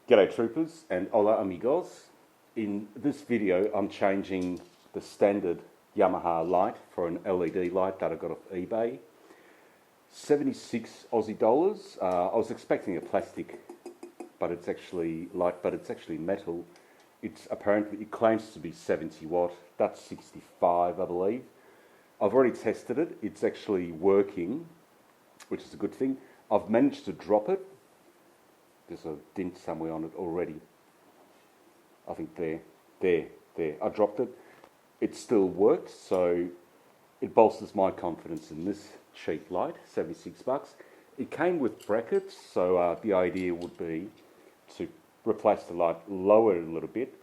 G'day troopers and hola amigos. In this video I'm changing the standard Yamaha light for an LED light that I got off eBay. 76 Aussie dollars. I was expecting a plastic, but it's actually metal. It claims to be 70 watt. That's 65, I believe. I've already tested it. It's actually working, which is a good thing. I've managed to drop it. There's a dent somewhere on it already. I think there. I dropped it. It still works, so it bolsters my confidence in this cheap light, 76 bucks. It came with brackets, so the idea would be to replace the light, lower it a little bit.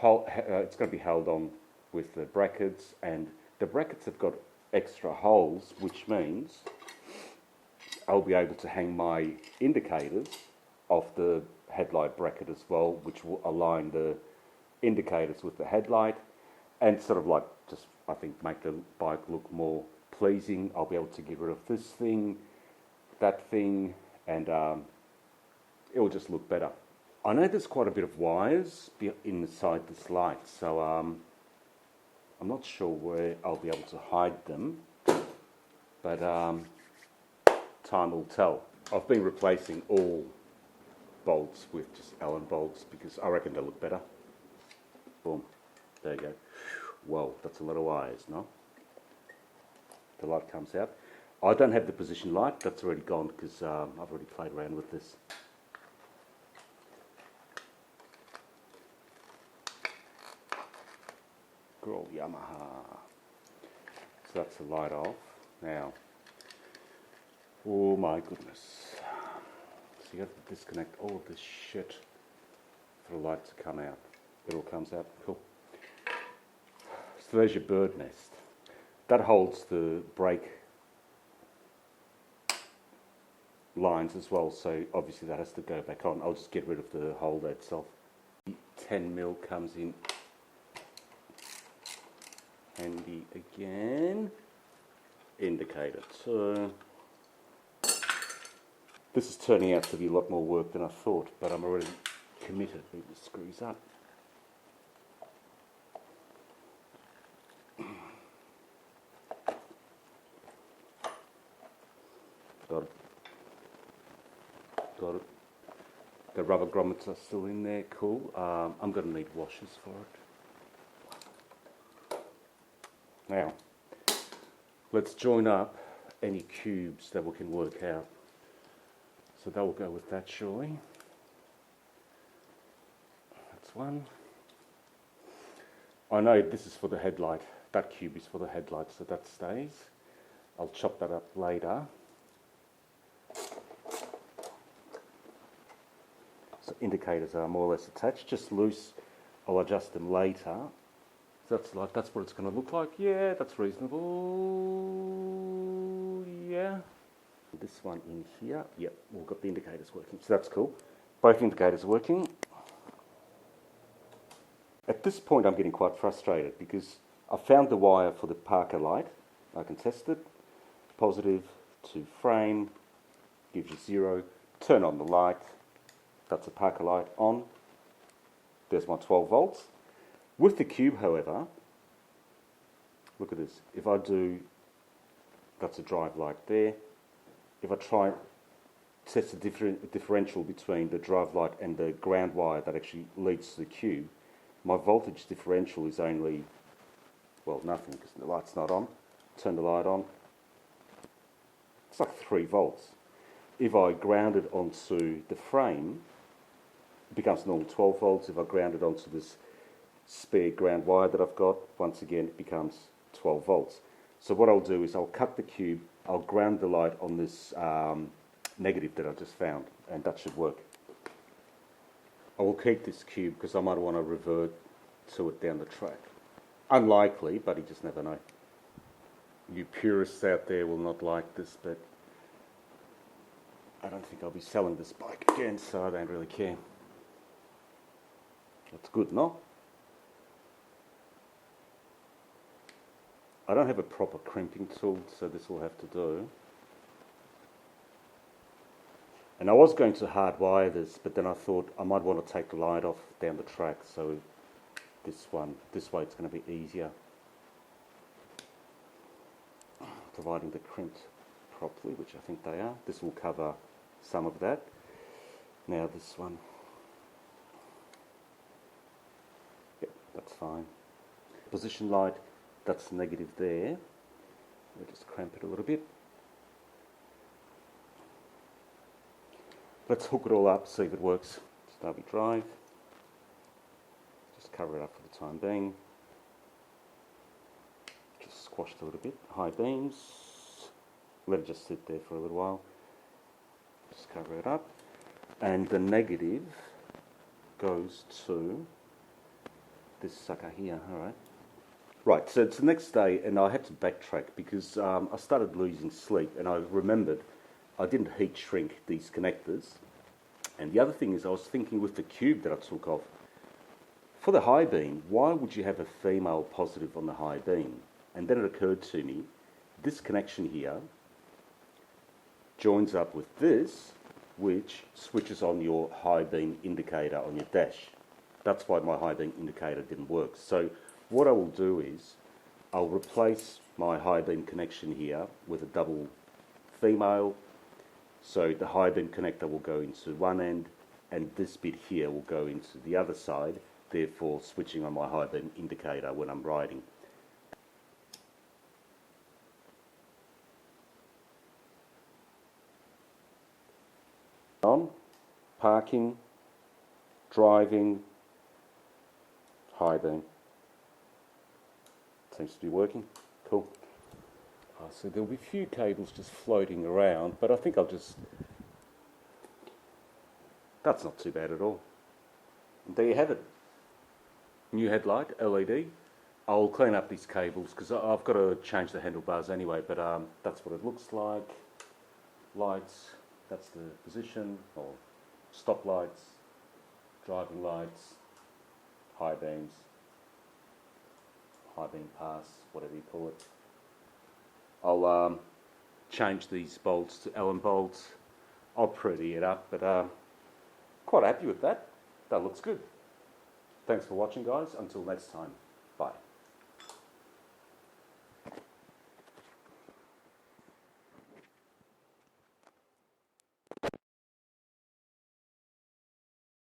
It's going to be held on with the brackets, and the brackets have got extra holes, which means I'll be able to hang my indicators off the headlight bracket as well, which will align the indicators with the headlight and sort of like just, I think, make the bike look more pleasing. I'll be able to get rid of this thing, that thing, and it will just look better. I know there's quite a bit of wires inside this light, so I'm not sure where I'll be able to hide them, but time will tell. I've been replacing all bolts with just Allen bolts because I reckon they'll look better. Boom, there you go. Whoa, that's a lot of wires, no? The light comes out. I don't have the position light, that's already gone because I've already played around with this. Good old Yamaha. So that's the light off. Now, oh my goodness. So you have to disconnect all of this shit for the light to come out. It all comes out, cool. So there's your bird nest. That holds the brake lines as well, so obviously that has to go back on. I'll just get rid of the holder itself. 10mm comes in handy again. Indicator 2. This is turning out to be a lot more work than I thought, but I'm already committed. Leave the screws up. Got it. The rubber grommets are still in there, cool. I'm going to need washers for it. Now, let's join up any cubes that we can work out. So that will go with that, surely. That's one. I know this is for the headlight. That cube is for the headlight, so that stays. I'll chop that up later. So indicators are more or less attached, just loose. I'll adjust them later. So that's what it's going to look like. Yeah, that's reasonable. Yeah. This one in here, yep, we've got the indicators working, so that's cool. Both indicators are working. At this point I'm getting quite frustrated because I found the wire for the Parker light. I can test it. Positive to frame, gives you 0. Turn on the light. That's a Parker light on. There's my 12 volts. With the cube, however, look at this. If I do, that's a drive light there. If I try and test the differential between the drive light and the ground wire that actually leads to the cube, my voltage differential is only, well, nothing because the light's not on. Turn the light on. It's like 3 volts. If I ground it onto the frame, it becomes normal 12 volts. If I ground it onto this spare ground wire that I've got, once again, it becomes 12 volts. So what I'll do is I'll cut the cube, I'll ground the light on this negative that I just found, and that should work. I will keep this cube because I might want to revert to it down the track. Unlikely, but you just never know. You purists out there will not like this, but I don't think I'll be selling this bike again, so I don't really care. That's good, no? I don't have a proper crimping tool, so this will have to do. And I was going to hardwire this, but then I thought I might want to take the light off down the track, so this way it's going to be easier. Providing they're crimped properly, which I think they are. This will cover some of that. Now this one, yep, that's fine. Position light, that's negative there. We'll just cramp it a little bit. Let's hook it all up, see if it works. Start with drive. Just cover it up for the time being. Just squashed a little bit. High beams. Let it just sit there for a little while. Just cover it up. And the negative goes to this sucker here, alright. Right, so it's the next day and I had to backtrack because I started losing sleep and I remembered I didn't heat shrink these connectors. And the other thing is I was thinking with the cube that I took off, for the high beam, why would you have a female positive on the high beam? And then it occurred to me, this connection here joins up with this, which switches on your high beam indicator on your dash. That's why my high beam indicator didn't work. So what I will do is, I'll replace my high beam connection here with a double female. So the high beam connector will go into one end and this bit here will go into the other side, therefore switching on my high beam indicator when I'm riding. On, parking, driving, high beam. Seems to be working. Cool. So there'll be a few cables just floating around, but I think I'll just... That's not too bad at all. And there you have it. New headlight, LED. I'll clean up these cables because I've got to change the handlebars anyway, but that's what it looks like. Lights, that's the position, or stop lights, driving lights, high beams, high beam pass, whatever you call it. I'll change these bolts to Allen bolts. I'll pretty it up, but quite happy with that. That looks good. Thanks for watching, guys. Until next time, bye.